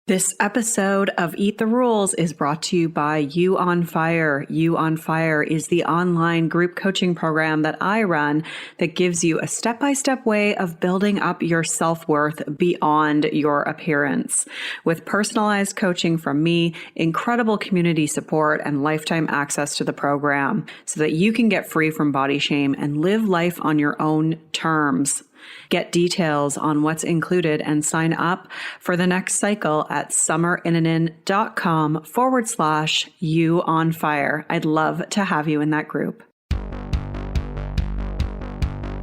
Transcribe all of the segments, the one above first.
This episode of Eat the Rules is brought to you by You on Fire. You on Fire is the online group coaching program that I run that gives you a step-by-step way of building up your self-worth beyond your appearance. With personalized coaching from me, incredible community support, and lifetime access to the program so that you can get free from body shame and live life on your own terms. Get details on what's included and sign up for the next cycle at summerinanen.com/you on fire. I'd love to have you in that group.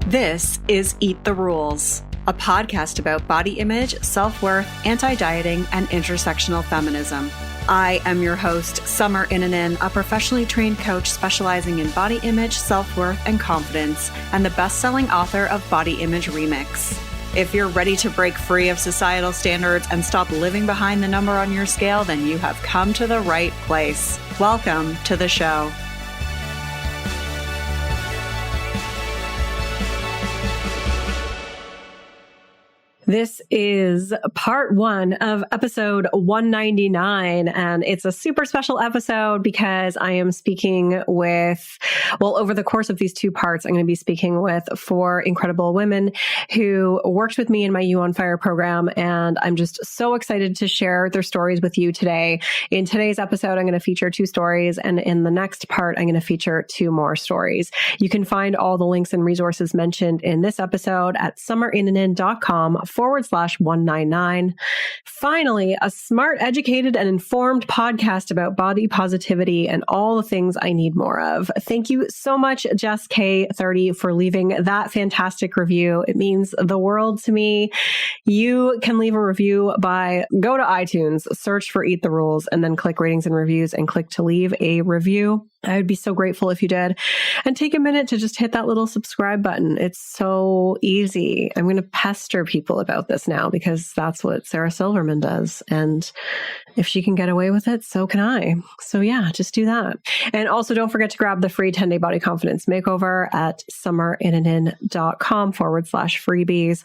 This is Eat the Rules, a podcast about body image, self-worth, anti-dieting, and intersectional feminism. I am your host, Summer Inanen, a professionally trained coach specializing in body image, self-worth, and confidence, and the best-selling author of Body Image Remix. If you're ready to break free of societal standards and stop living behind the number on your scale, then you have come to the right place. Welcome to the show. This is part one of episode 199, and it's a super special episode because I am speaking with, over the course of these two parts, I'm going to be speaking with four incredible women who worked with me in my You on Fire program, and I'm just so excited to share their stories with you today. In today's episode, I'm going to feature two stories, and in the next part, I'm going to feature two more stories. You can find all the links and resources mentioned in this episode at summerinanen.com/199. Finally, a smart, educated, and informed podcast about body positivity and all the things I need more of. Thank you so much, Jess K30, for leaving that fantastic review. It means the world to me. You can leave a review go to iTunes, search for Eat the Rules, and then click ratings and reviews and click to leave a review. I would be so grateful if you did. And take a minute to just hit that little subscribe button. It's so easy. I'm going to pester people about this now because that's what Sarah Silverman does. And if she can get away with it, so can I. So yeah, just do that. And also don't forget to grab the free 10-day body confidence makeover at summerinanen.com/freebies.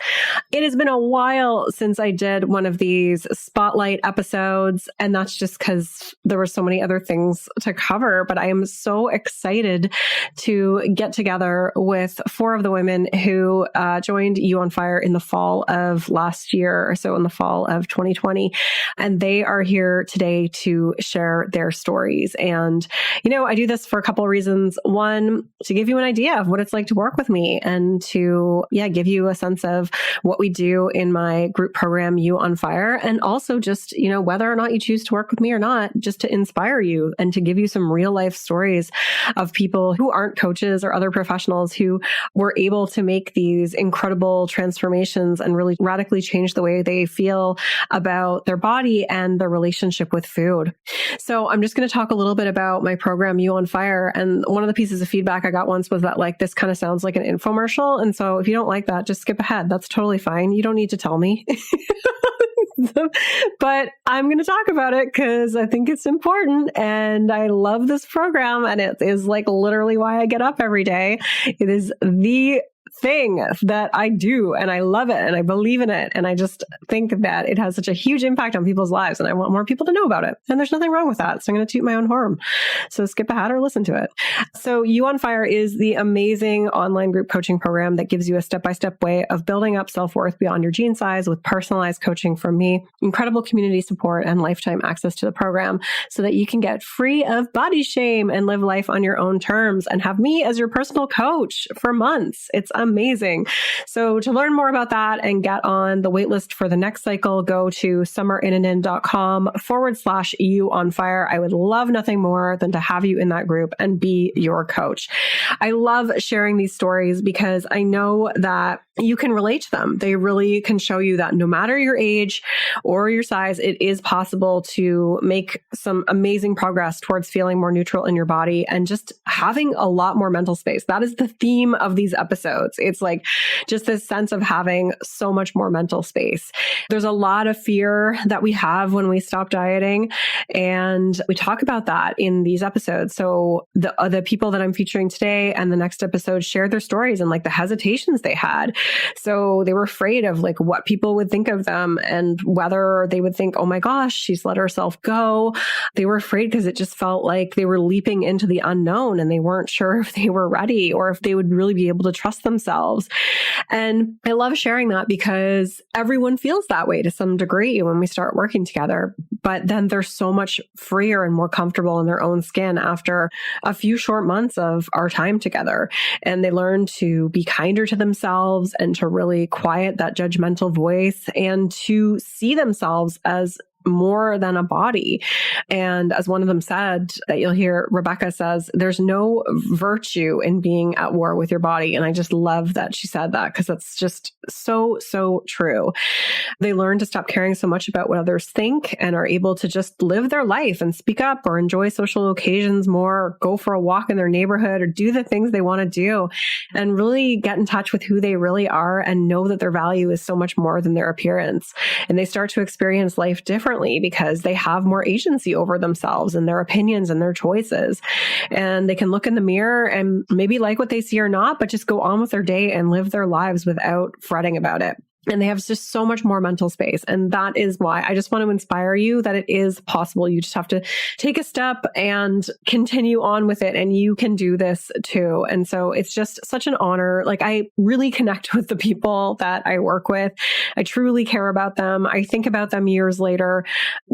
It has been a while since I did one of these spotlight episodes, and that's just because there were so many other things to cover, but I am so excited to get together with four of the women who joined You on Fire in the fall of last year, or so in the fall of 2020. And they are here today to share their stories. And, I do this for a couple of reasons. One, to give you an idea of what it's like to work with me and to, give you a sense of what we do in my group program, You on Fire. And also just, whether or not you choose to work with me or not, just to inspire you and to give you some real life stories of people who aren't coaches or other professionals who were able to make these incredible transformations and really radically change the way they feel about their body and their relationship with food. So I'm just going to talk a little bit about my program, You on Fire. And one of the pieces of feedback I got once was that this kind of sounds like an infomercial. And so if you don't like that, just skip ahead. That's totally fine. You don't need to tell me. But I'm going to talk about it because I think it's important and I love this program, and it is literally why I get up every day. It is the thing that I do, and I love it, and I believe in it, and I just think that it has such a huge impact on people's lives, and I want more people to know about it. And there's nothing wrong with that, so I'm going to toot my own horn. So skip ahead or listen to it. So You on Fire is the amazing online group coaching program that gives you a step-by-step way of building up self-worth beyond your jean size with personalized coaching from me, incredible community support, and lifetime access to the program so that you can get free of body shame and live life on your own terms and have me as your personal coach for months. It's amazing. So to learn more about that and get on the waitlist for the next cycle, go to summerinanen.com/you on fire. I would love nothing more than to have you in that group and be your coach. I love sharing these stories because I know that you can relate to them. They really can show you that no matter your age or your size, it is possible to make some amazing progress towards feeling more neutral in your body and just having a lot more mental space. That is the theme of these episodes. It's just this sense of having so much more mental space. There's a lot of fear that we have when we stop dieting, and we talk about that in these episodes. So the people that I'm featuring today and the next episode shared their stories and the hesitations they had. So they were afraid of like what people would think of them and whether they would think, oh my gosh, she's let herself go. They were afraid because it just felt like they were leaping into the unknown and they weren't sure if they were ready or if they would really be able to trust themselves. And I love sharing that because everyone feels that way to some degree when we start working together. But then they're so much freer and more comfortable in their own skin after a few short months of our time together. And they learn to be kinder to themselves and to really quiet that judgmental voice and to see themselves as more than a body. And as one of them said, that you'll hear, Rebecca says, there's no virtue in being at war with your body. And I just love that she said that because that's just so true. They learn to stop caring so much about what others think and are able to just live their life and speak up or enjoy social occasions more, or go for a walk in their neighborhood or do the things they want to do and really get in touch with who they really are and know that their value is so much more than their appearance. And they start to experience life differently because they have more agency over themselves and their opinions and their choices. And they can look in the mirror and maybe like what they see or not, but just go on with their day and live their lives without fretting about it. And they have just so much more mental space. And that is why I just want to inspire you that it is possible. You just have to take a step and continue on with it. And you can do this too. And so it's just such an honor. Like I really connect with the people that I work with. I truly care about them. I think about them years later.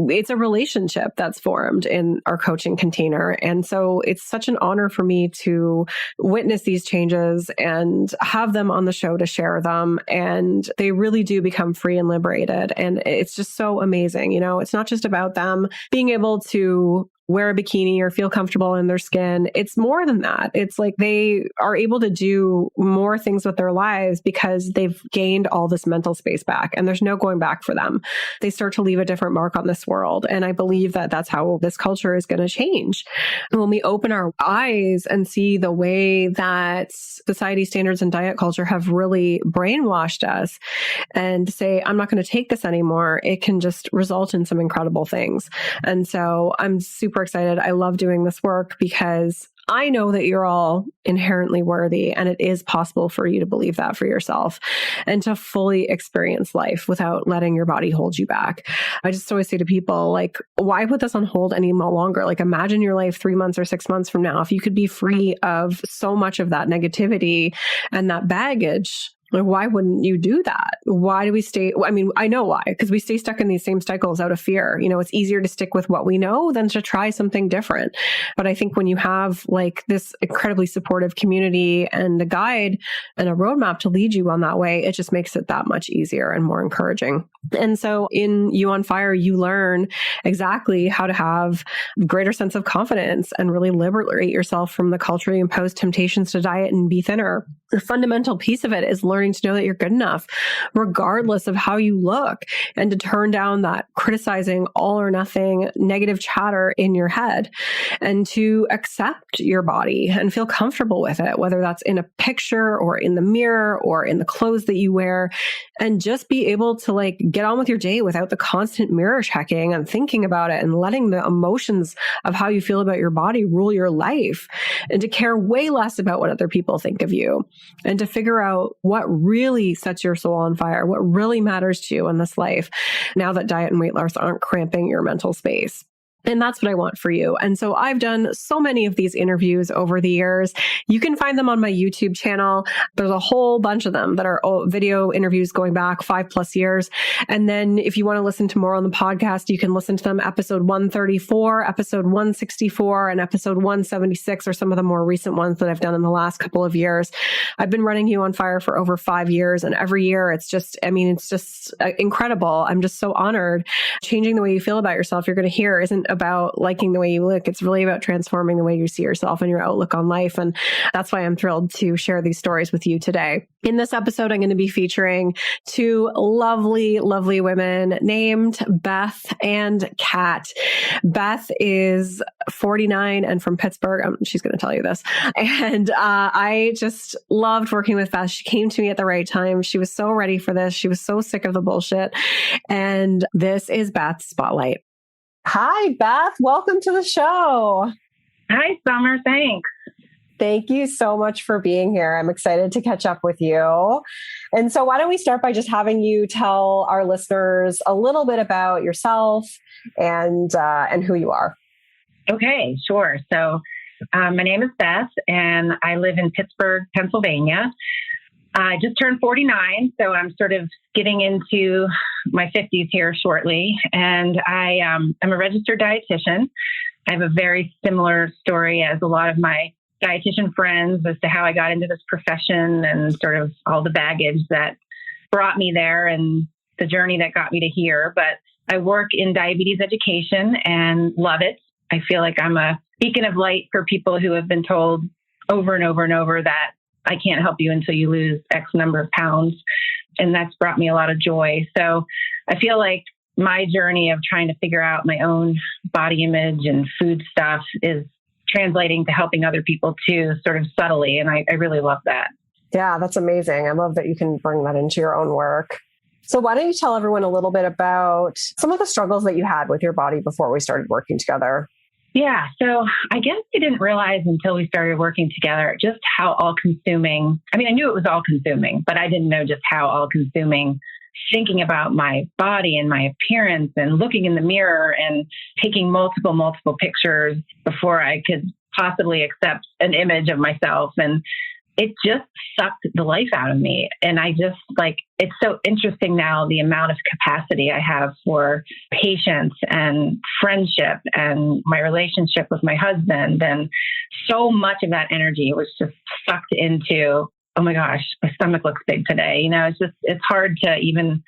It's a relationship that's formed in our coaching container. And so it's such an honor for me to witness these changes and have them on the show to share them. And they really do become free and liberated. And it's just so amazing. You know, it's not just about them being able to wear a bikini or feel comfortable in their skin. It's more than that. It's like they are able to do more things with their lives because they've gained all this mental space back and there's no going back for them. They start to leave a different mark on this world. And I believe that that's how this culture is going to change. When we open our eyes and see the way that society standards and diet culture have really brainwashed us and say, I'm not going to take this anymore, it can just result in some incredible things. And so I'm super excited. I love doing this work because I know that you're all inherently worthy and it is possible for you to believe that for yourself and to fully experience life without letting your body hold you back. I just always say to people, like, why put this on hold any longer? Like, imagine your life 3 months or 6 months from now. If you could be free of so much of that negativity and that baggage, like, why wouldn't you do that? Why do we stay? I mean, I know why, because we stay stuck in these same cycles out of fear. You know, it's easier to stick with what we know than to try something different. But I think when you have like this incredibly supportive community and a guide and a roadmap to lead you on that way, it just makes it that much easier and more encouraging. And so in You on Fire, you learn exactly how to have a greater sense of confidence and really liberate yourself from the culturally imposed temptations to diet and be thinner. The fundamental piece of it is learning to know that you're good enough, regardless of how you look, and to turn down that criticizing all or nothing negative chatter in your head and to accept your body and feel comfortable with it, whether that's in a picture or in the mirror or in the clothes that you wear, and just be able to like get on with your day without the constant mirror checking and thinking about it and letting the emotions of how you feel about your body rule your life, and to care way less about what other people think of you, and to figure out what really sets your soul on fire, what really matters to you in this life, now that diet and weight loss aren't cramping your mental space. And that's what I want for you. And so I've done so many of these interviews over the years. You can find them on my YouTube channel. There's a whole bunch of them that are video interviews going back 5+ years. And then if you want to listen to more on the podcast, you can listen to them. Episode 134, episode 164, and episode 176 are some of the more recent ones that I've done in the last couple of years. I've been running You on Fire for over 5 years. And every year it's just incredible. I'm just so honored. Changing the way you feel about yourself, you're going to hear, isn't about liking the way you look. It's really about transforming the way you see yourself and your outlook on life. And that's why I'm thrilled to share these stories with you today. In this episode, I'm going to be featuring 2 lovely, lovely women named Beth and Kat. Beth is 49 and from Pittsburgh. She's going to tell you this. And I just loved working with Beth. She came to me at the right time. She was so ready for this. She was so sick of the bullshit. And this is Beth's Spotlight. Hi, Beth. Welcome to the show. Hi, Summer. Thanks. Thank you so much for being here. I'm excited to catch up with you. And so why don't we start by just having you tell our listeners a little bit about yourself and who you are. Okay, sure. So my name is Beth, and I live in Pittsburgh, Pennsylvania. I just turned 49, so I'm sort of getting into my 50s here shortly. And I'm a registered dietitian. I have a very similar story as a lot of my dietitian friends as to how I got into this profession and sort of all the baggage that brought me there and the journey that got me to here. But I work in diabetes education and love it. I feel like I'm a beacon of light for people who have been told over and over and over that I can't help you until you lose X number of pounds. And that's brought me a lot of joy. So I feel like my journey of trying to figure out my own body image and food stuff is translating to helping other people too, sort of subtly. And I really love that. Yeah, that's amazing. I love that you can bring that into your own work. So why don't you tell everyone a little bit about some of the struggles that you had with your body before we started working together? Yeah. So I guess I didn't realize until we started working together just how all-consuming, I mean, I knew it was all-consuming, but I didn't know just how all-consuming thinking about my body and my appearance and looking in the mirror and taking multiple pictures before I could possibly accept an image of myself. And it just sucked the life out of me. And I just it's so interesting now, the amount of capacity I have for patience and friendship and my relationship with my husband. And so much of that energy was just sucked into, oh my gosh, my stomach looks big today. It's hard to even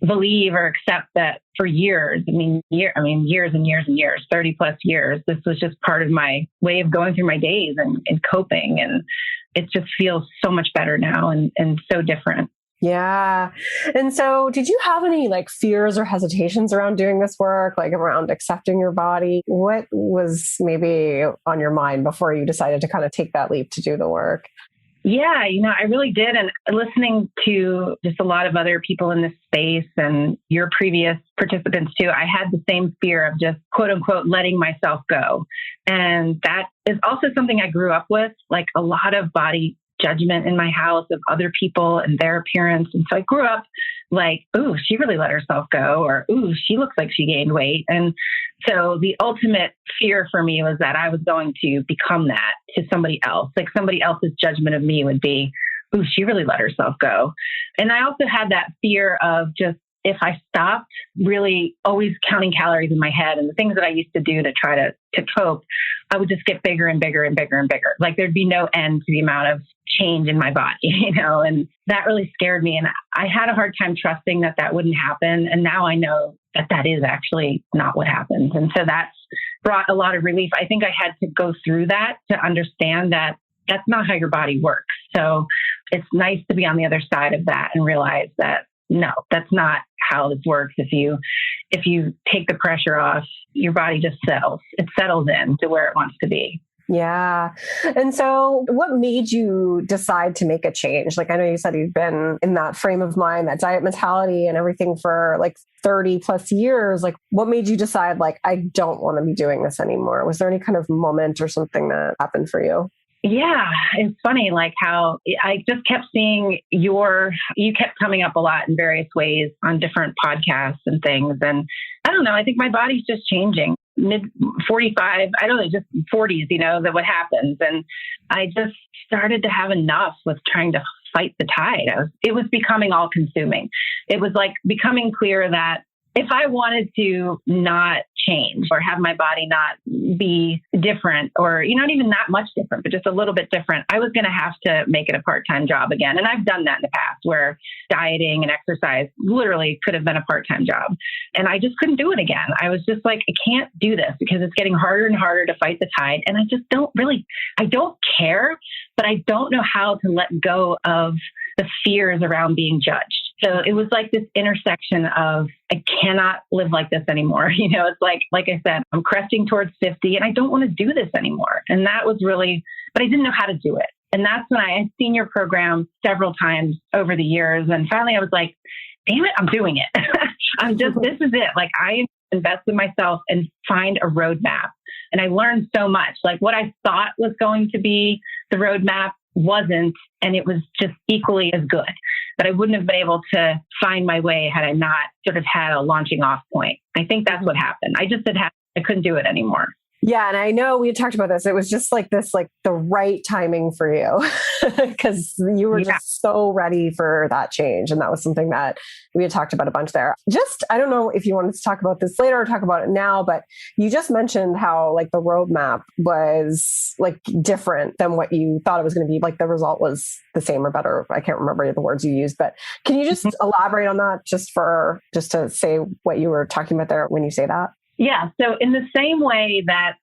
believe or accept that for years, years and years, 30 plus years, this was just part of my way of going through my days and coping. And it just feels so much better now and so different. Yeah. And so did you have any fears or hesitations around doing this work, around accepting your body? What was maybe on your mind before you decided to kind of take that leap to do the work? Yeah, I really did. And listening to just a lot of other people in this space and your previous participants too, I had the same fear of just quote unquote letting myself go. And that is also something I grew up with, a lot of body judgment in my house of other people and their appearance. And so I grew up ooh, she really let herself go, or ooh, she looks like she gained weight. And so the ultimate fear for me was that I was going to become that to somebody else. Somebody else's judgment of me would be, ooh, she really let herself go. And I also had that fear of just, if I stopped really always counting calories in my head and the things that I used to do to try to cope, I would just get bigger and bigger and bigger and bigger. There'd be no end to the amount of change in my body, and that really scared me. And I had a hard time trusting that wouldn't happen. And now I know that is actually not what happens. And so that's brought a lot of relief. I think I had to go through that to understand that that's not how your body works. So it's nice to be on the other side of that and realize that no, that's not how this works. If you take the pressure off, your body just settles. It settles in to where it wants to be. Yeah. And so what made you decide to make a change? I know you said you've been in that frame of mind, that diet mentality and everything for 30 plus years. What made you decide, I don't want to be doing this anymore? Was there any kind of moment or something that happened for you? Yeah, it's funny, how I just kept seeing you kept coming up a lot in various ways on different podcasts and things. And I don't know, I think my body's just changing. Mid 45, I don't know, just 40s, that what happens. And I just started to have enough with trying to fight the tide. It was becoming all consuming. It was becoming clear that if I wanted to not change or have my body not be different, or not even that much different, but just a little bit different, I was going to have to make it a part-time job again. And I've done that in the past, where dieting and exercise literally could have been a part-time job. And I just couldn't do it again. I was just I can't do this because it's getting harder and harder to fight the tide. And I just I don't care, but I don't know how to let go of the fears around being judged. So it was this intersection of, I cannot live like this anymore. It's like I said, I'm cresting towards 50 and I don't want to do this anymore. And that was really, but I didn't know how to do it. And that's when I had seen your program several times over the years. And finally I was like, damn it, I'm doing it. This is it. I invest in myself and find a roadmap. And I learned so much. What I thought was going to be the roadmap wasn't, and it was just equally as good. But I wouldn't have been able to find my way had I not sort of had a launching off point. I think that's what happened. I just I couldn't do it anymore. Yeah. And I know we had talked about this. It was just like this, like the right timing for you because you were just so ready for that change. And that was something that we had talked about a bunch there. Just, I don't know if you wanted to talk about this later or talk about it now, but you just mentioned how like the roadmap was like different than what you thought it was going to be. Like the result was the same or better. I can't remember the words you used, but can you just elaborate on that just to say what you were talking about there when you say that? Yeah. So in the same way that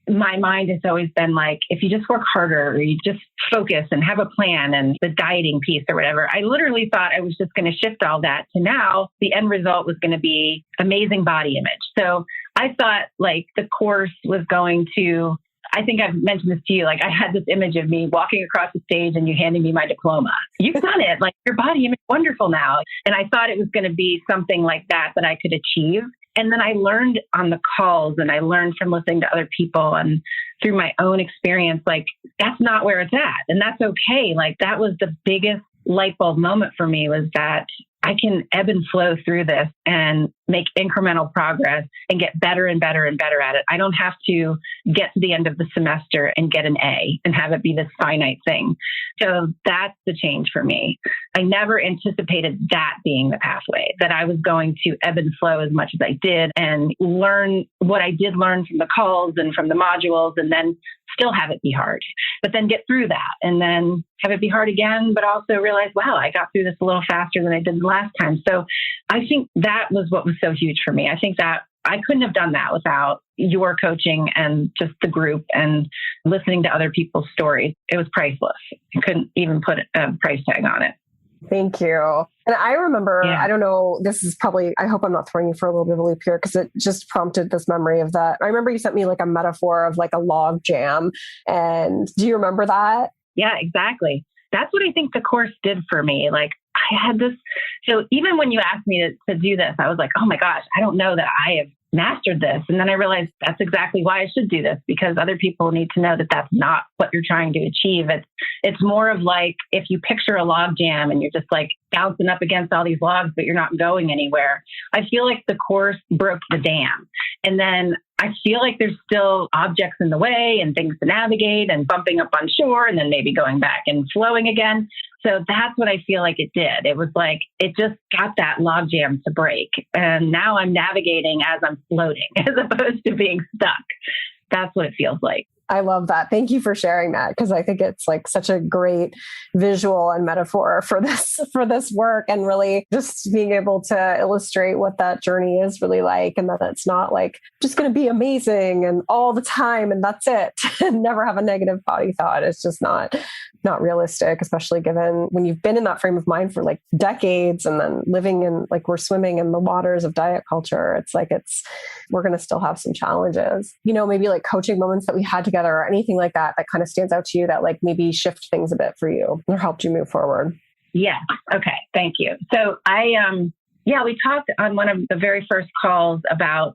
my mind has always been like, if you just work harder or you just focus and have a plan and the dieting piece or whatever, I literally thought I was just going to shift all that to now the end result was going to be amazing body image. So I thought like the course was going to, I think I've mentioned this to you, like I had this image of me walking across the stage and you handing me my diploma. You've done it. Like your body image is wonderful now. And I thought it was going to be something like that I could achieve. And then I learned on the calls and I learned from listening to other people and through my own experience, like that's not where it's at. And that's okay. Like that was the biggest light bulb moment for me was that I can ebb and flow through this and make incremental progress and get better and better and better at it. I don't have to get to the end of the semester and get an A and have it be this finite thing. So that's the change for me. I never anticipated that being the pathway, that I was going to ebb and flow as much as I did and learn what I did learn from the calls and from the modules and then still have it be hard, but then get through that and then have it be hard again, but also realize, wow, I got through this a little faster than I did the last time. So I think that was what was so huge for me. I think that I couldn't have done that without your coaching and just the group and listening to other people's stories. It was priceless. I couldn't even put a price tag on it. Thank you. And I remember, I don't know, this is probably, I hope I'm not throwing you for a little bit of a loop here because it just prompted this memory of that. I remember you sent me like a metaphor of like a log jam. And do you remember that? Yeah, exactly. That's what I think the course did for me. Like I had this, so even when you asked me to do this, I was like, oh my gosh, I don't know that I have mastered this. And then I realized that's exactly why I should do this because other people need to know that that's not what you're trying to achieve. It's more of like if you picture a log jam and you're just like bouncing up against all these logs, but you're not going anywhere. I feel like the course broke the dam. And then I feel like there's still objects in the way and things to navigate and bumping up on shore and then maybe going back and flowing again. So that's what I feel like it did. It was like, it just got that log jam to break. And now I'm navigating as I'm floating as opposed to being stuck. That's what it feels like. I love that. Thank you for sharing that because I think it's like such a great visual and metaphor for this work and really just being able to illustrate what that journey is really like and that it's not like just going to be amazing and all the time and that's it and never have a negative body thought. It's just not realistic, especially given when you've been in that frame of mind for like decades and then living in like we're swimming in the waters of diet culture. It's like we're going to still have some challenges, maybe like coaching moments that we had together or anything like that kind of stands out to you that like maybe shift things a bit for you or helped you move forward. Yeah. Okay. Thank you. So we talked on one of the very first calls about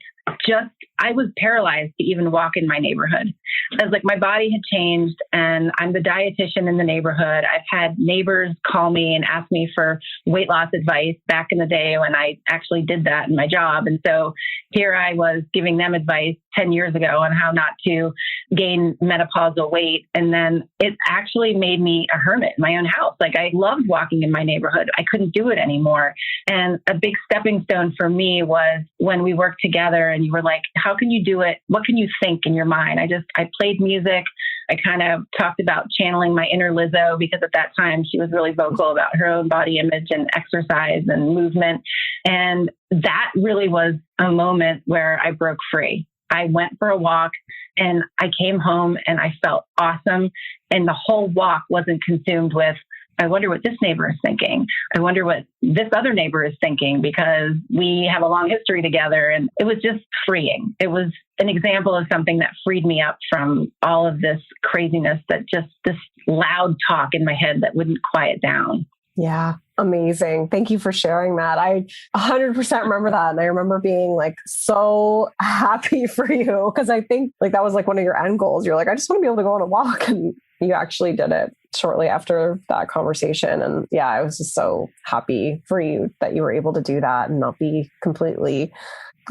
I was paralyzed to even walk in my neighborhood. I was like, my body had changed and I'm the dietitian in the neighborhood. I've had neighbors call me and ask me for weight loss advice back in the day when I actually did that in my job. And so here I was giving them advice 10 years ago on how not to gain menopausal weight. And then it actually made me a hermit in my own house. Like I loved walking in my neighborhood. I couldn't do it anymore. And a big stepping stone for me was when we worked together and you were like, how can you do it? What can you think in your mind? I played music. I kind of talked about channeling my inner Lizzo because at that time she was really vocal about her own body image and exercise and movement. And that really was a moment where I broke free. I went for a walk and I came home and I felt awesome. And the whole walk wasn't consumed with, I wonder what this neighbor is thinking. I wonder what this other neighbor is thinking because we have a long history together. And it was just freeing. It was an example of something that freed me up from all of this craziness, that just this loud talk in my head that wouldn't quiet down. Yeah. Amazing. Thank you for sharing that. I 100% remember that. And I remember being like so happy for you because I think like that was like one of your end goals. You're like, I just want to be able to go on a walk and you actually did it shortly after that conversation. And yeah, I was just so happy for you that you were able to do that and not be completely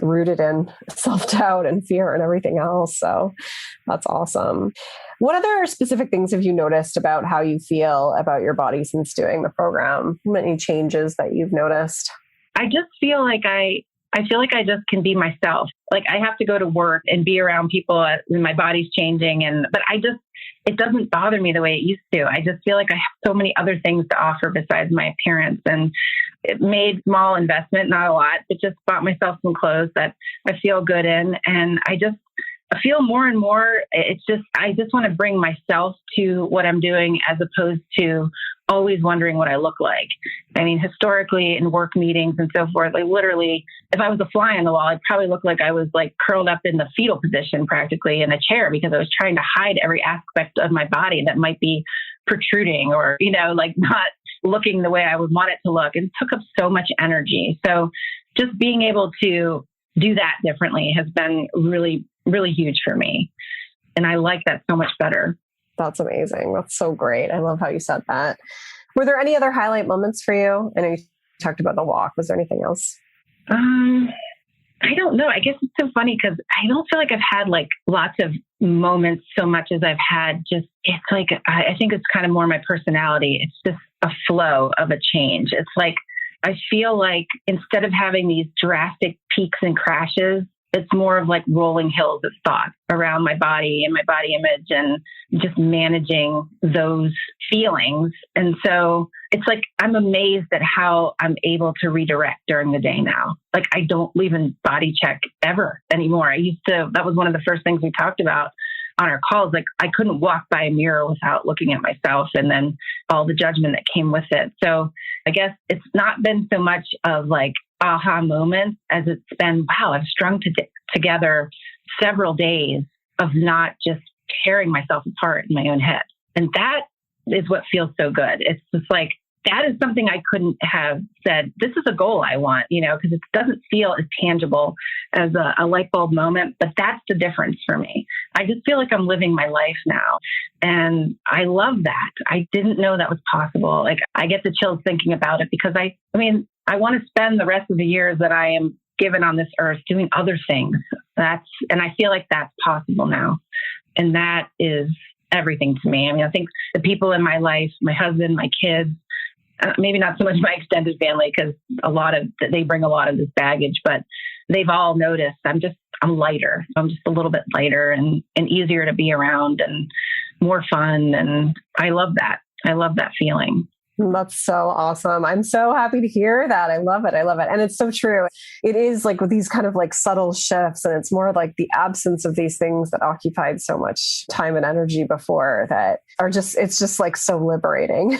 rooted in self-doubt and fear and everything else. So that's awesome. What other specific things have you noticed about how you feel about your body since doing the program? Any changes that you've noticed? I just feel like I feel like I just can be myself. Like I have to go to work and be around people and my body's changing. But it doesn't bother me the way it used to. I just feel like I have so many other things to offer besides my appearance. And it made small investment, not a lot, but just bought myself some clothes that I feel good in. And I feel more and more, I just want to bring myself to what I'm doing as opposed to always wondering what I look like. I mean, historically in work meetings and so forth, like literally, if I was a fly on the wall, I'd probably look like I was like curled up in the fetal position practically in a chair because I was trying to hide every aspect of my body that might be protruding or, like not looking the way I would want it to look. It took up so much energy. So just being able to do that differently has been really, really huge for me. And I like that so much better. That's amazing. That's so great. I love how you said that. Were there any other highlight moments for you? I know you talked about the walk. Was there anything else? I don't know. I guess it's so funny because I don't feel like I've had like lots of moments so much as I've had just, it's like, I think it's kind of more my personality. It's just a flow of a change. It's like, I feel like instead of having these drastic peaks and crashes, it's more of like rolling hills of thought around my body and my body image and just managing those feelings. And so it's like, I'm amazed at how I'm able to redirect during the day now. Like I don't even body check ever anymore. That was one of the first things we talked about on our calls. Like I couldn't walk by a mirror without looking at myself and then all the judgment that came with it. So I guess it's not been so much of like aha moments as it's been, wow, I've strung together several days of not just tearing myself apart in my own head. And that is what feels so good. It's just like, that is something I couldn't have said, this is a goal I want, because it doesn't feel as tangible as a light bulb moment, but that's the difference for me. I just feel like I'm living my life now. And I love that. I didn't know that was possible. Like I get the chills thinking about it because I want to spend the rest of the years that I am given on this earth doing other things. And I feel like that's possible now. And that is everything to me. I mean, I think the people in my life, my husband, my kids, maybe not so much my extended family, because they bring a lot of this baggage, but they've all noticed I'm lighter. I'm just a little bit lighter and easier to be around and more fun. And I love that. I love that feeling. That's so awesome. I'm so happy to hear that. I love it. I love it. And it's so true. It is like with these kind of like subtle shifts, and it's more like the absence of these things that occupied so much time and energy before that it's just like so liberating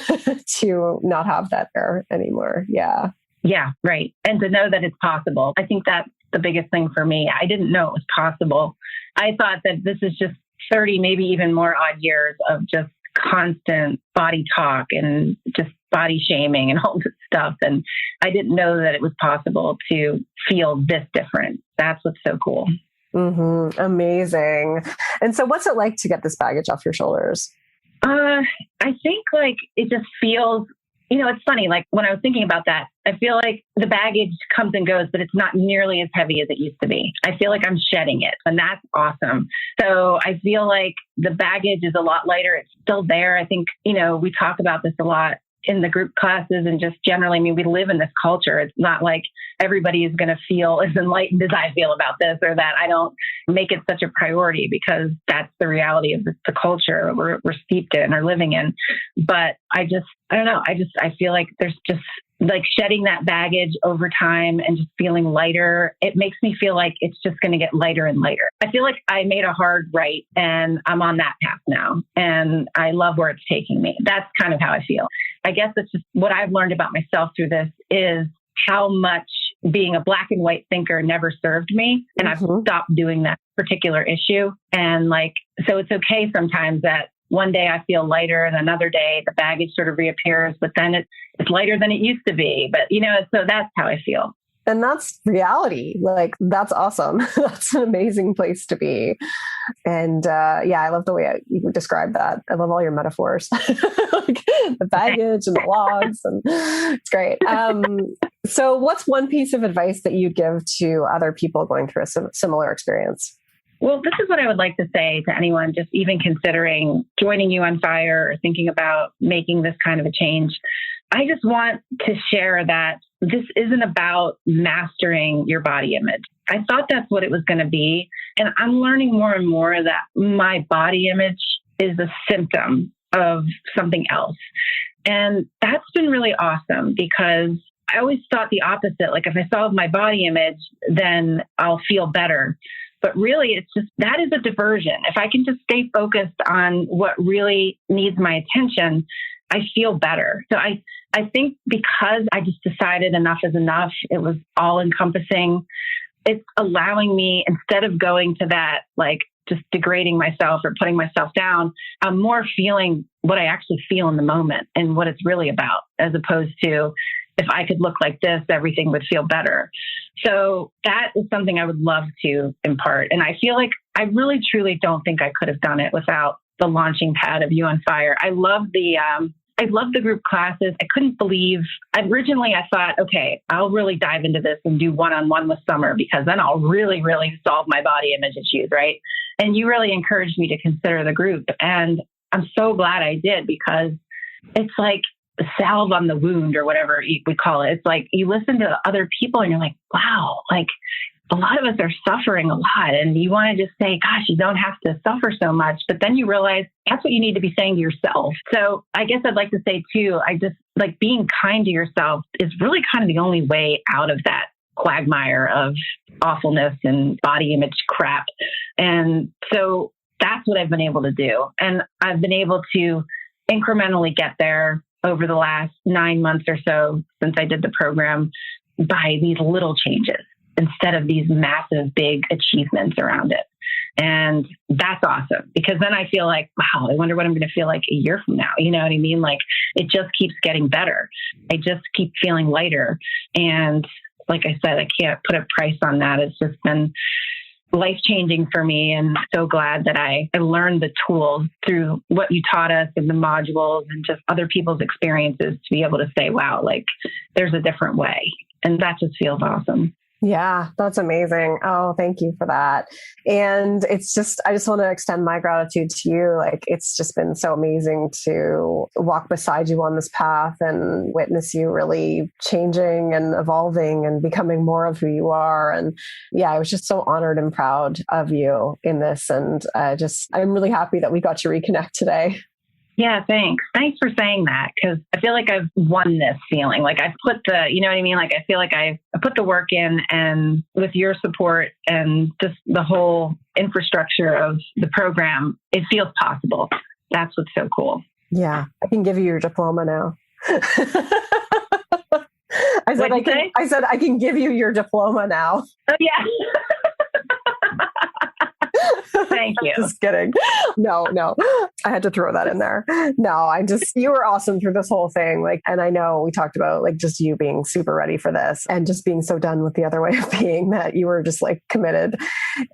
to not have that there anymore. Yeah. Yeah. Right. And to know that it's possible. I think that's the biggest thing for me. I didn't know it was possible. I thought that this is just 30, maybe even more odd years of just constant body talk and just body shaming and all this stuff. And I didn't know that it was possible to feel this different. That's what's so cool. Mm-hmm. Amazing. And so what's it like to get this baggage off your shoulders? I think like it just feels, it's funny. Like when I was thinking about that, I feel like the baggage comes and goes, but it's not nearly as heavy as it used to be. I feel like I'm shedding it, and that's awesome. So I feel like the baggage is a lot lighter. It's still there. I think, we talk about this a lot in the group classes and just generally, I mean, we live in this culture. It's not like everybody is going to feel as enlightened as I feel about this or that. I don't make it such a priority because that's the reality of the culture we're steeped in or living in. But I don't know. I feel like there's just like shedding that baggage over time and just feeling lighter. It makes me feel like it's just going to get lighter and lighter. I feel like I made a hard right and I'm on that path now. And I love where it's taking me. That's kind of how I feel. I guess it's just what I've learned about myself through this is how much being a black and white thinker never served me. And I've stopped doing that particular issue. And so it's okay sometimes that one day I feel lighter and another day the baggage sort of reappears, but then it's lighter than it used to be. But, so that's how I feel. And that's reality. Like, that's awesome. That's an amazing place to be. And I love the way you describe that. I love all your metaphors, like the baggage and the logs, and it's great. So what's one piece of advice that you'd give to other people going through a similar experience? Well, this is what I would like to say to anyone just even considering joining You on Fire or thinking about making this kind of a change. I just want to share that this isn't about mastering your body image. I thought that's what it was going to be. And I'm learning more and more that my body image is a symptom of something else. And that's been really awesome because I always thought the opposite. Like if I solve my body image, then I'll feel better. But really, it's just that is a diversion. If I can just stay focused on what really needs my attention, I feel better. So I think because I just decided enough is enough, it was all encompassing. It's allowing me, instead of going to that, like just degrading myself or putting myself down, I'm more feeling what I actually feel in the moment and what it's really about, as opposed to if I could look like this, everything would feel better. So that is something I would love to impart. And I feel like I really, truly don't think I could have done it without the launching pad of You on Fire. I love the group classes. I couldn't believe, originally I thought, okay, I'll really dive into this and do one-on-one with Summer because then I'll really, really solve my body image issues, right? And you really encouraged me to consider the group. And I'm so glad I did because it's like a salve on the wound or whatever we call it. It's like you listen to other people and you're like, wow, like a lot of us are suffering a lot. And you want to just say, gosh, you don't have to suffer so much. But then you realize that's what you need to be saying to yourself. So I guess I'd like to say too, I just like being kind to yourself is really kind of the only way out of that quagmire of awfulness and body image crap. And so that's what I've been able to do. And I've been able to incrementally get there over the last 9 months or so since I did the program by these little changes instead of these massive, big achievements around it. And that's awesome because then I feel like, wow, I wonder what I'm going to feel like a year from now. You know what I mean? Like it just keeps getting better. I just keep feeling lighter. And like I said, I can't put a price on that. It's just been life-changing for me, and so glad that I learned the tools through what you taught us and the modules and just other people's experiences to be able to say, wow, like there's a different way. And that just feels awesome. Yeah, that's amazing. Oh, thank you for that. And it's just, I just want to extend my gratitude to you. Like, it's just been so amazing to walk beside you on this path and witness you really changing and evolving and becoming more of who you are. And yeah, I was just so honored and proud of you in this. And I'm really happy that we got to reconnect today. Yeah, thanks. Thanks for saying that because I feel like I've won this feeling. Like I've put you know what I mean? Like I feel like I put the work in, and with your support and just the whole infrastructure of the program, it feels possible. That's what's so cool. Yeah, I can give you your diploma now. I said I can give you your diploma now. Oh yeah. Thank you. Just kidding. No, I had to throw that in there. No, you were awesome through this whole thing. Like, and I know we talked about like just you being super ready for this and just being so done with the other way of being that you were just like committed.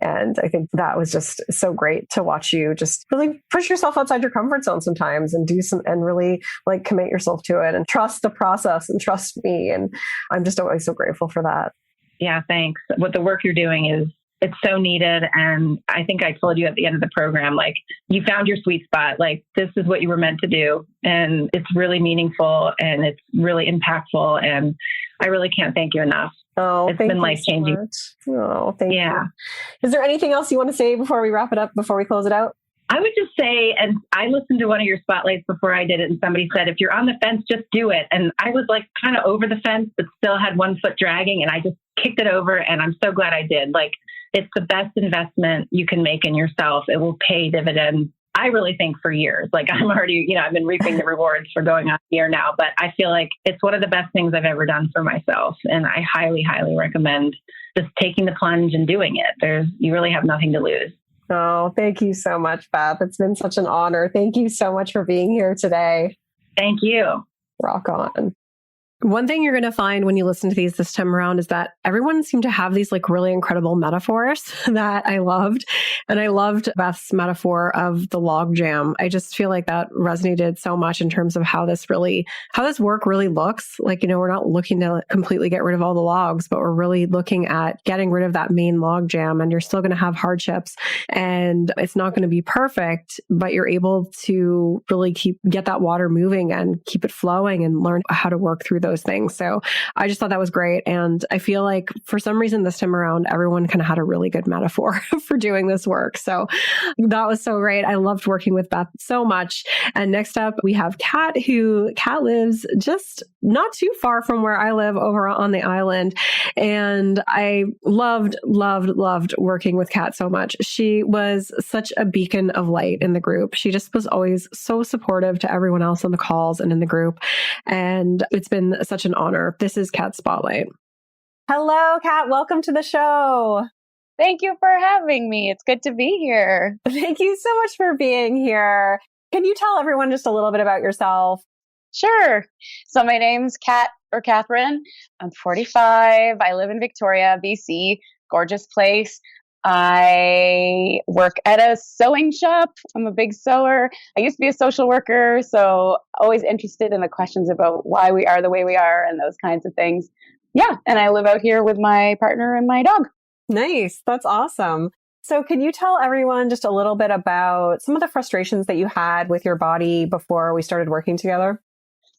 And I think that was just so great to watch you just really push yourself outside your comfort zone sometimes and and really like commit yourself to it and trust the process and trust me. And I'm just always so grateful for that. Yeah, thanks. What the work you're doing it's so needed. And I think I told you at the end of the program, like you found your sweet spot. Like this is what you were meant to do. And it's really meaningful and it's really impactful. And I really can't thank you enough. Oh, it's been life-changing. Oh, thank you. Is there anything else you want to say before we wrap it up, before we close it out? I would just say, and I listened to one of your spotlights before I did it, and somebody said, if you're on the fence, just do it. And I was like kind of over the fence, but still had one foot dragging, and I just kicked it over. And I'm so glad I did. Like, it's the best investment you can make in yourself. It will pay dividends, I really think, for years. Like I'm already, I've been reaping the rewards for going on a year now, but I feel like it's one of the best things I've ever done for myself. And I highly, highly recommend just taking the plunge and doing it. You really have nothing to lose. Oh, thank you so much, Beth. It's been such an honor. Thank you so much for being here today. Thank you. Rock on. One thing you're going to find when you listen to these this time around is that everyone seemed to have these like really incredible metaphors that I loved. And I loved Beth's metaphor of the log jam. I just feel like that resonated so much in terms of how this work really looks. Like, we're not looking to completely get rid of all the logs, but we're really looking at getting rid of that main log jam. And you're still going to have hardships and it's not going to be perfect, but you're able to really get that water moving and keep it flowing and learn how to work through those things. So I just thought that was great. And I feel like for some reason this time around, everyone kind of had a really good metaphor for doing this work. So that was so great. I loved working with Beth so much. And next up, we have Kat lives just not too far from where I live over on the island. And I loved working with Kat so much. She was such a beacon of light in the group. She just was always so supportive to everyone else on the calls and in the group. And it's been such an honor. This is Kat Spotlight. Hello, Kat. Welcome to the show. Thank you for having me. It's good to be here. Thank you so much for being here. Can you tell everyone just a little bit about yourself? Sure. So my name's Kat or Catherine. I'm 45. I live in Victoria, BC. Gorgeous place. I work at a sewing shop. I'm a big sewer. I used to be a social worker, so always interested in the questions about why we are the way we are and those kinds of things. Yeah. And I live out here with my partner and my dog. Nice. That's awesome. So can you tell everyone just a little bit about some of the frustrations that you had with your body before we started working together?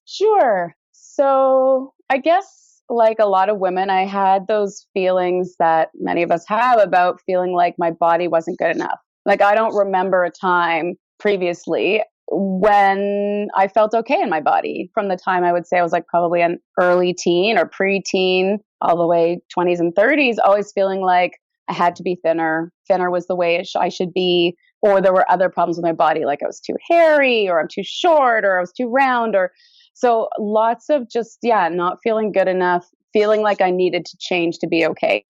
Sure. So I guess like a lot of women, I had those feelings that many of us have about feeling like my body wasn't good enough. Like I don't remember a time previously when I felt okay in my body. From the time I would say I was like probably an early teen or preteen, all the way 20s and 30s, always feeling like I had to be thinner. Thinner was the way I should be. Or there were other problems with my body, like I was too hairy or I'm too short or I was too round. Or so lots of just, not feeling good enough, feeling like I needed to change to be okay.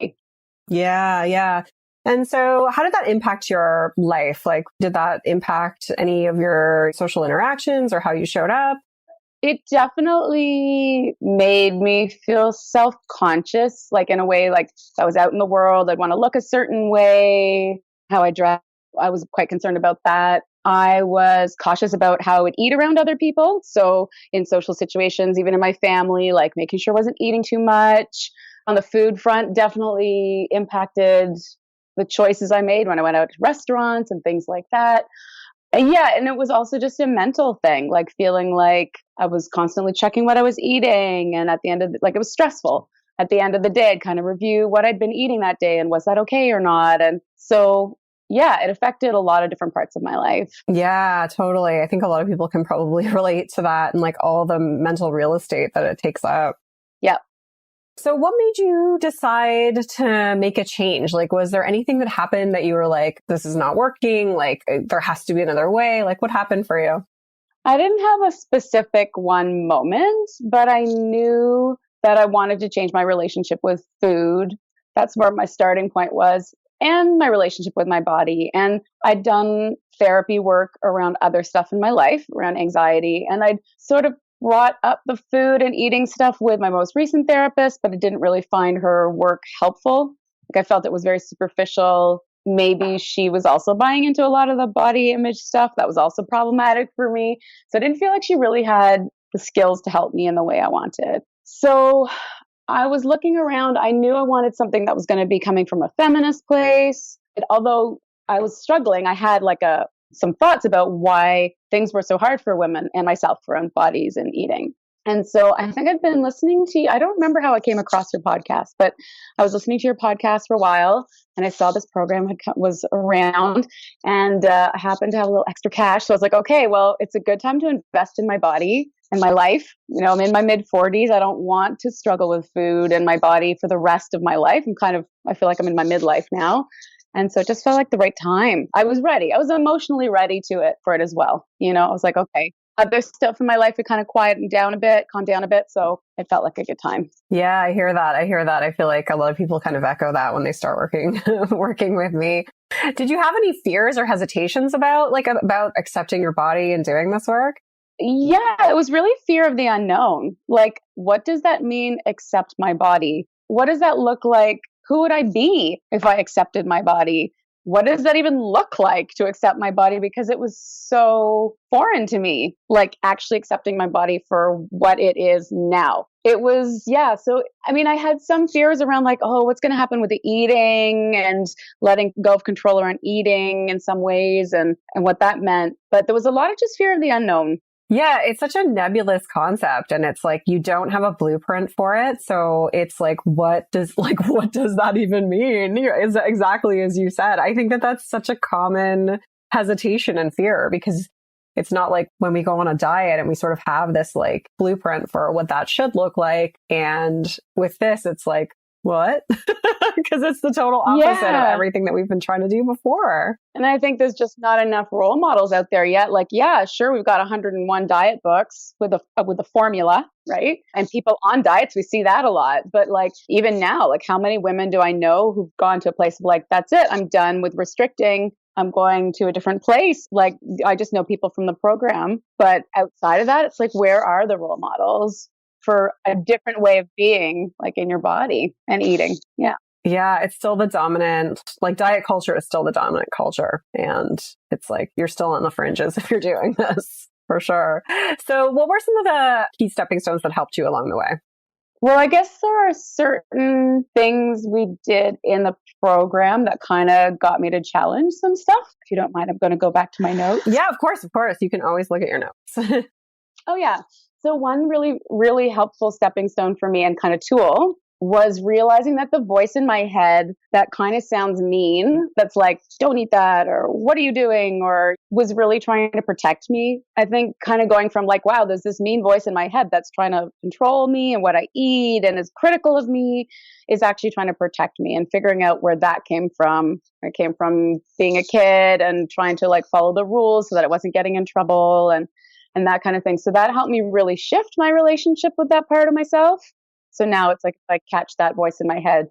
Yeah. And so how did that impact your life? Like, did that impact any of your social interactions or how you showed up? It definitely made me feel self-conscious, like in a way, like I was out in the world, I'd want to look a certain way, how I dress. I was quite concerned about that. I was cautious about how I would eat around other people. So in social situations, even in my family, like making sure I wasn't eating too much. On the food front, definitely impacted the choices I made when I went out to restaurants and things like that. And it was also just a mental thing, like feeling like I was constantly checking what I was eating. And at the end of it was stressful. At the end of the day, I'd kind of review what I'd been eating that day and was that okay or not. And so, it affected a lot of different parts of my life. Yeah, totally. I think a lot of people can probably relate to that and like all the mental real estate that it takes up. Yeah. So what made you decide to make a change? Like, was there anything that happened that you were like, this is not working? Like, there has to be another way. Like, what happened for you? I didn't have a specific one moment, but I knew that I wanted to change my relationship with food. That's where my starting point was, and my relationship with my body. And I'd done therapy work around other stuff in my life, around anxiety, and I'd sort of brought up the food and eating stuff with my most recent therapist, but I didn't really find her work helpful. Like I felt it was very superficial. Maybe she was also buying into a lot of the body image stuff that was also problematic for me. So I didn't feel like she really had the skills to help me in the way I wanted. So I was looking around. I knew I wanted something that was going to be coming from a feminist place. Although I was struggling, I had some thoughts about why things were so hard for women and myself around bodies and eating. And so I think I'd been listening to, I don't remember how I came across your podcast, but I was listening to your podcast for a while and I saw this program was around and I happened to have a little extra cash. So I was like, okay, well, it's a good time to invest in my body and my life. I'm in my mid 40s. I don't want to struggle with food and my body for the rest of my life. I feel like I'm in my midlife now. And so it just felt like the right time. I was ready. I was emotionally ready for it as well. I was like, okay, other stuff in my life, it kind of calmed down a bit. So it felt like a good time. Yeah, I hear that. I feel like a lot of people kind of echo that when they start working with me. Did you have any fears or hesitations about accepting your body and doing this work? Yeah, it was really fear of the unknown. Like, what does that mean, accept my body? What does that look like? Who would I be if I accepted my body? what does that even look like to accept my body? Because it was so foreign to me, like actually accepting my body for what it is now. It was, yeah. So, I mean, I had some fears around like, oh, what's going to happen with the eating and letting go of control around eating in some ways and what that meant. But there was a lot of just fear of the unknown. Yeah, it's such a nebulous concept, and it's like you don't have a blueprint for it. So it's like, what does that even mean? Is exactly as you said. I think that that's such a common hesitation and fear, because it's not like when we go on a diet and we sort of have this like blueprint for what that should look like. And with this, it's like, what? Because it's the total opposite of everything that we've been trying to do before. And I think there's just not enough role models out there yet. Like, yeah, sure, we've got 101 diet books with a formula, right? And people on diets, we see that a lot. But like, even now, like, how many women do I know who've gone to a place of like, that's it, I'm done with restricting, I'm going to a different place. Like, I just know people from the program. But outside of that, it's like, where are the role models for a different way of being, like in your body and eating? Yeah. Yeah, it's still the dominant, like diet culture is still the dominant culture. And it's like, you're still on the fringes if you're doing this, for sure. So what were some of the key stepping stones that helped you along the way? Well, I guess there are certain things we did in the program that kind of got me to challenge some stuff. If you don't mind, I'm going to go back to my notes. Yeah, of course. You can always look at your notes. Oh, yeah. So one really, really helpful stepping stone for me and kind of tool was realizing that the voice in my head that kind of sounds mean, that's like, don't eat that, or what are you doing, or was really trying to protect me. I think kind of going from like, wow, there's this mean voice in my head that's trying to control me and what I eat and is critical of me, is actually trying to protect me, and figuring out where that came from. It came from being a kid and trying to like follow the rules so that I wasn't getting in trouble and that kind of thing. So that helped me really shift my relationship with that part of myself. So now it's like, if I catch that voice in my head,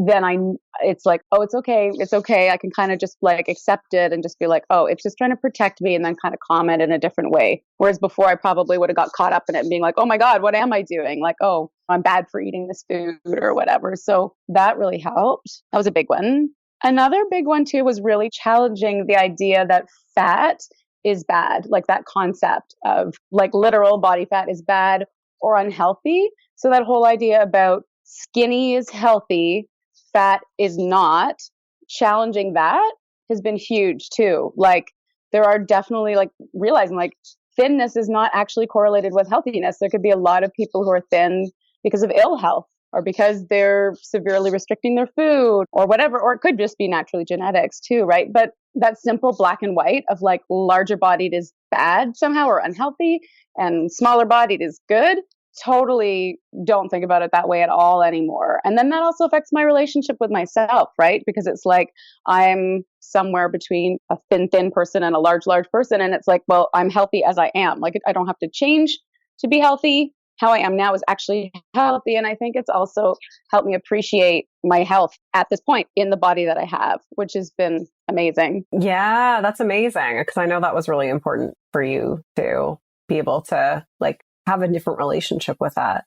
then it's like, oh, it's okay. It's okay. I can kind of just like accept it and just be like, oh, it's just trying to protect me, and then kind of comment in a different way. Whereas before I probably would have got caught up in it and being like, oh my God, what am I doing? Like, oh, I'm bad for eating this food or whatever. So that really helped. That was a big one. Another big one too was really challenging the idea that fat is bad, like that concept of like literal body fat is bad or unhealthy. So that whole idea about skinny is healthy, fat is not, challenging that has been huge too. Like there are definitely like realizing like thinness is not actually correlated with healthiness. There could be a lot of people who are thin because of ill health, or because they're severely restricting their food or whatever, or it could just be naturally genetics too, right? But that simple black and white of like larger bodied is bad somehow or unhealthy and smaller bodied is good, totally don't think about it that way at all anymore. And then that also affects my relationship with myself, right? Because it's like I'm somewhere between a thin person and a large person. And it's like, well, I'm healthy as I am. Like I don't have to change to be healthy. How I am now is actually healthy. And I think it's also helped me appreciate my health at this point in the body that I have, which has been amazing. Yeah, that's amazing. Because I know that was really important for you to be able to like have a different relationship with that.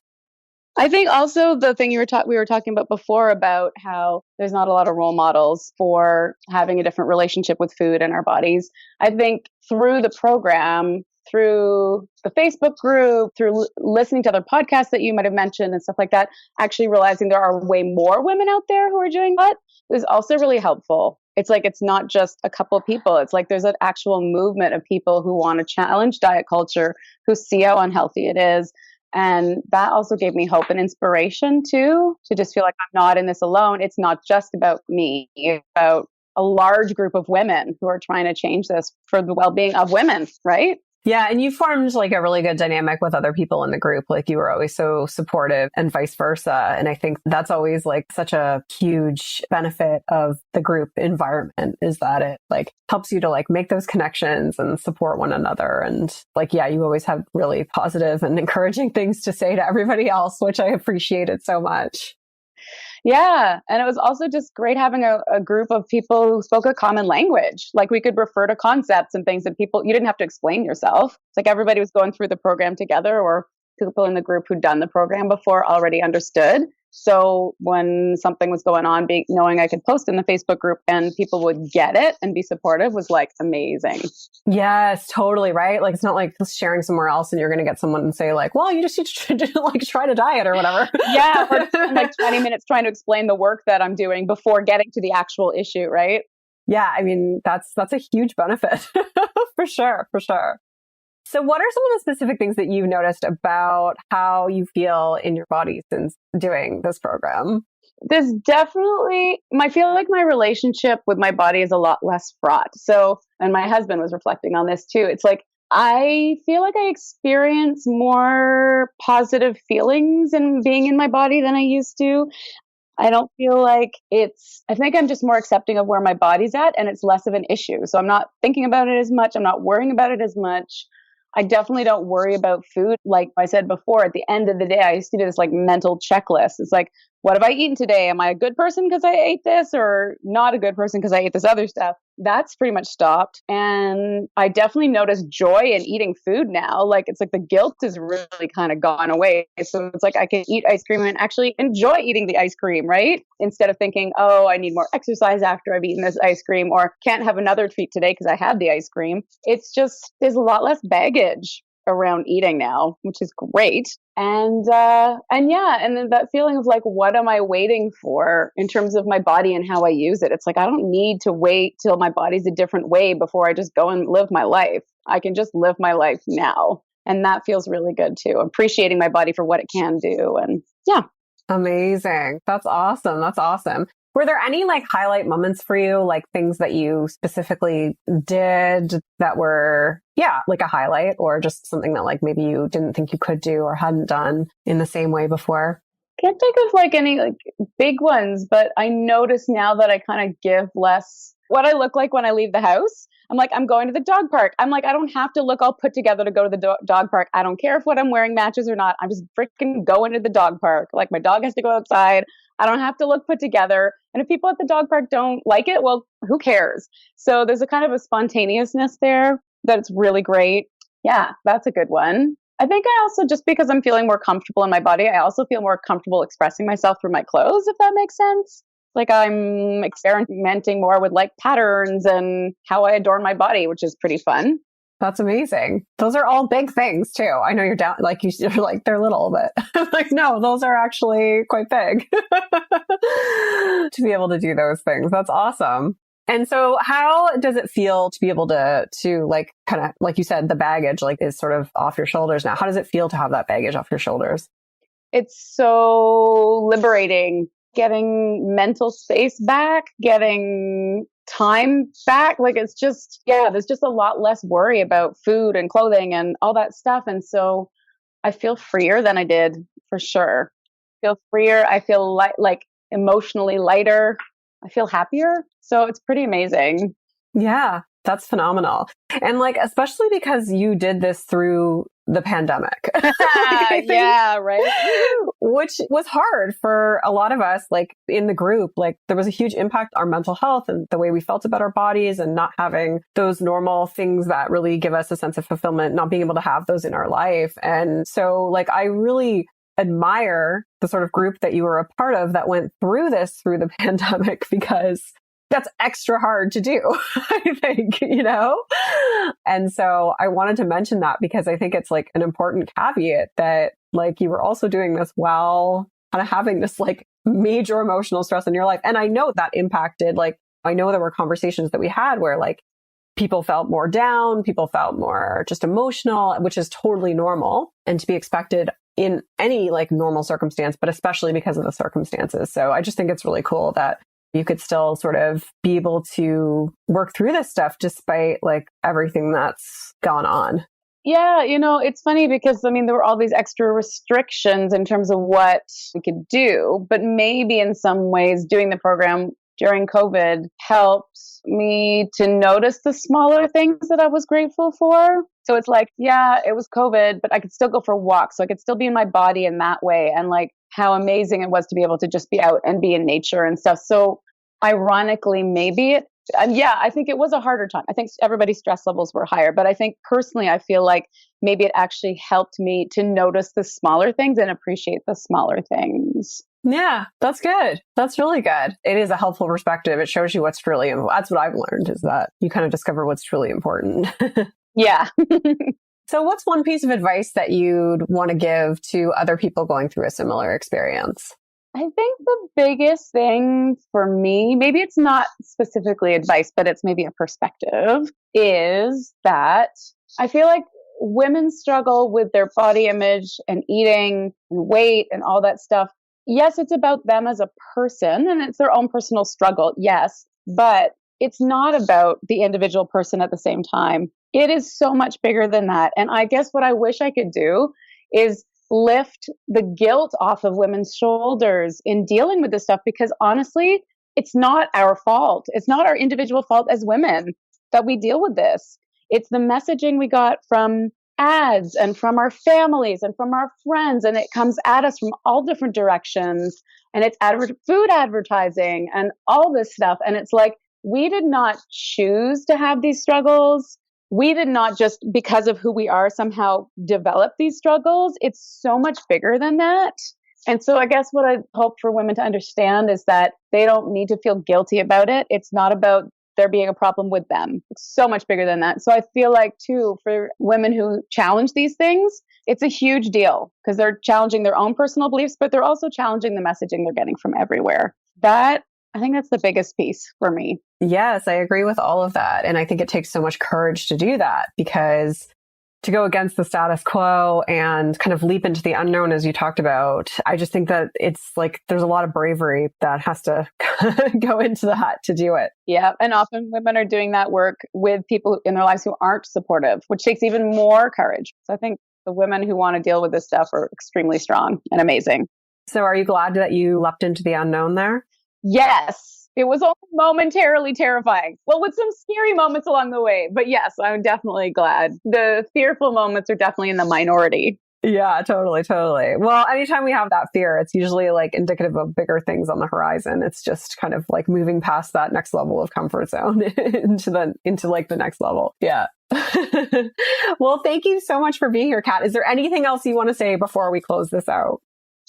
I think also the thing we were talking about before about how there's not a lot of role models for having a different relationship with food and our bodies. I think through the program, through the Facebook group, through listening to other podcasts that you might have mentioned and stuff like that, actually realizing there are way more women out there who are doing that is also really helpful. It's like, it's not just a couple of people. It's like there's an actual movement of people who want to challenge diet culture, who see how unhealthy it is. And that also gave me hope and inspiration too, to just feel like I'm not in this alone. It's not just about me. It's about a large group of women who are trying to change this for the well-being of women, right? Yeah. And you formed like a really good dynamic with other people in the group. Like you were always so supportive and vice versa. And I think that's always like such a huge benefit of the group environment, is that it like helps you to like make those connections and support one another. And like, yeah, you always have really positive and encouraging things to say to everybody else, which I appreciated so much. Yeah. And it was also just great having a group of people who spoke a common language. Like we could refer to concepts and things that you didn't have to explain yourself. It's like everybody was going through the program together, or people in the group who'd done the program before already understood. So when something was going on, knowing I could post in the Facebook group and people would get it and be supportive was like amazing. Yes, totally. Right. Like, it's not like sharing somewhere else and you're going to get someone and say like, well, you just need to like try to diet or whatever. Yeah. Or like 20 minutes trying to explain the work that I'm doing before getting to the actual issue. Right. Yeah. I mean, that's a huge benefit for sure. For sure. So what are some of the specific things that you've noticed about how you feel in your body since doing this program? There's definitely, I feel like my relationship with my body is a lot less fraught. So, and my husband was reflecting on this too. It's like, I feel like I experience more positive feelings in being in my body than I used to. I don't feel like I think I'm just more accepting of where my body's at and it's less of an issue. So I'm not thinking about it as much. I'm not worrying about it as much. I definitely don't worry about food. Like I said before, at the end of the day, I used to do this like mental checklist. It's like, what have I eaten today? Am I a good person because I ate this or not a good person because I ate this other stuff? That's pretty much stopped. And I definitely notice joy in eating food now. Like it's like the guilt has really kind of gone away. So it's like I can eat ice cream and actually enjoy eating the ice cream, right? Instead of thinking, oh, I need more exercise after I've eaten this ice cream or can't have another treat today because I had the ice cream. It's just, there's a lot less baggage around eating now, which is great. And yeah, and then that feeling of like, what am I waiting for in terms of my body and how I use it? It's like, I don't need to wait till my body's a different way before I just go and live my life. I can just live my life now. And that feels really good too. Appreciating my body for what it can do. And yeah. Amazing. That's awesome. That's awesome. Were there any like highlight moments for you, like things that you specifically did that were, like a highlight or just something that like maybe you didn't think you could do or hadn't done in the same way before? Can't think of like any like big ones, but I notice now that I kind of give less what I look like when I leave the house. I'm like, I'm going to the dog park. I'm like, I don't have to look all put together to go to the dog park. I don't care if what I'm wearing matches or not. I'm just freaking going to the dog park. Like my dog has to go outside. I don't have to look put together. And if people at the dog park don't like it, well, who cares? So there's a kind of a spontaneousness there that's really great. Yeah, that's a good one. I think I also, just because I'm feeling more comfortable in my body, I also feel more comfortable expressing myself through my clothes, if that makes sense. Like I'm experimenting more with like patterns and how I adorn my body, which is pretty fun. That's amazing. Those are all big things too. I know you're down, like you're like, they're little, but like, no, those are actually quite big to be able to do those things. That's awesome. And so how does it feel to be able to like, kind of, like you said, the baggage like is sort of off your shoulders now. How does it feel to have that baggage off your shoulders? It's so liberating. Getting mental space back, getting time back. Like it's just, there's just a lot less worry about food and clothing and all that stuff. And so I feel freer than I did for sure. I feel freer. I feel like emotionally lighter. I feel happier. So it's pretty amazing. Yeah, that's phenomenal. And like, especially because you did this through the pandemic. Yeah, right. Which was hard for a lot of us, like in the group. Like there was a huge impact on our mental health and the way we felt about our bodies and not having those normal things that really give us a sense of fulfillment, not being able to have those in our life. And so like, I really admire the sort of group that you were a part of that went through this through the pandemic, because that's extra hard to do, I think, And so I wanted to mention that because I think it's like an important caveat that like you were also doing this while kind of having this like major emotional stress in your life. And I know that impacted, like, I know there were conversations that we had where like people felt more down, people felt more just emotional, which is totally normal and to be expected in any like normal circumstance, but especially because of the circumstances. So I just think it's really cool that you could still sort of be able to work through this stuff despite like everything that's gone on. Yeah, it's funny because there were all these extra restrictions in terms of what we could do, but maybe in some ways doing the program during COVID helped me to notice the smaller things that I was grateful for. So it's like, yeah, it was COVID, but I could still go for walks. So I could still be in my body in that way. And like how amazing it was to be able to just be out and be in nature and stuff. So ironically, maybe it And yeah, I think it was a harder time. I think everybody's stress levels were higher, but I think personally, I feel like maybe it actually helped me to notice the smaller things and appreciate the smaller things. Yeah, that's good. That's really good. It is a helpful perspective. It shows you what's really, that's what I've learned, is that you kind of discover what's truly important. Yeah. So what's one piece of advice that you'd want to give to other people going through a similar experience? I think the biggest thing for me, maybe it's not specifically advice, but it's maybe a perspective, is that I feel like women struggle with their body image and eating and weight and all that stuff. Yes, it's about them as a person and it's their own personal struggle. Yes, but it's not about the individual person at the same time. It is so much bigger than that. And I guess what I wish I could do is lift the guilt off of women's shoulders in dealing with this stuff, because honestly, it's not our fault. It's not our individual fault as women that we deal with this. It's the messaging we got from ads and from our families and from our friends, and it comes at us from all different directions, and it's food advertising and all this stuff. And it's like, we did not choose to have these struggles. We did not just because of who we are somehow develop these struggles. It's so much bigger than that. And so I guess what I hope for women to understand is that they don't need to feel guilty about it. It's not about there being a problem with them. It's so much bigger than that. So I feel like too, for women who challenge these things, it's a huge deal because they're challenging their own personal beliefs, but they're also challenging the messaging they're getting from everywhere. I think that's the biggest piece for me. Yes, I agree with all of that. And I think it takes so much courage to do that, because to go against the status quo and kind of leap into the unknown, as you talked about, I just think that it's like there's a lot of bravery that has to go into that to do it. Yeah. And often women are doing that work with people in their lives who aren't supportive, which takes even more courage. So I think the women who want to deal with this stuff are extremely strong and amazing. So are you glad that you leapt into the unknown there? Yes, it was only momentarily terrifying. Well, with some scary moments along the way. But yes, I'm definitely glad. The fearful moments are definitely in the minority. Yeah, totally. Well, anytime we have that fear, it's usually like indicative of bigger things on the horizon. It's just kind of like moving past that next level of comfort zone into like the next level. Yeah. Well, thank you so much for being here, Kat. Is there anything else you want to say before we close this out?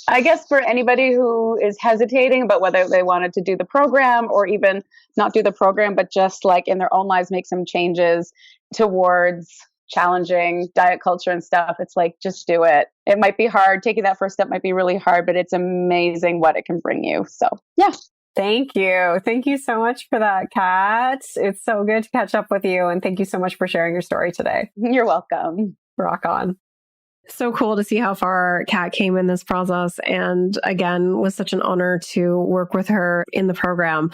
I guess for anybody who is hesitating about whether they wanted to do the program or even not do the program, but just like in their own lives, make some changes towards challenging diet culture and stuff. It's like, just do it. It might be hard. Taking that first step might be really hard, but it's amazing what it can bring you. So yeah. Thank you. Thank you so much for that, Kat. It's so good to catch up with you. And thank you so much for sharing your story today. You're welcome. Rock on. So cool to see how far Kat came in this process. And again, was such an honor to work with her in the program.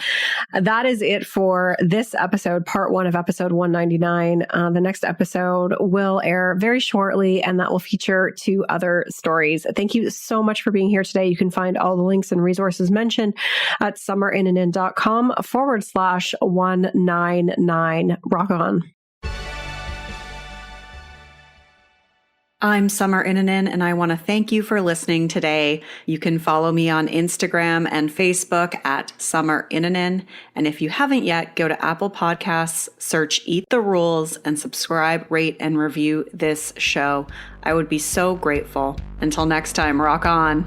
That is it for this episode, part 1 of episode 199. The next episode will air very shortly, and that will feature 2 other stories. Thank you so much for being here today. You can find all the links and resources mentioned at summerinnanen.com/199. Rock on. I'm Summer Innanen, and I want to thank you for listening today. You can follow me on Instagram and Facebook at Summer Innanen. And if you haven't yet, go to Apple Podcasts, search Eat the Rules, and subscribe, rate, and review this show. I would be so grateful. Until next time, rock on.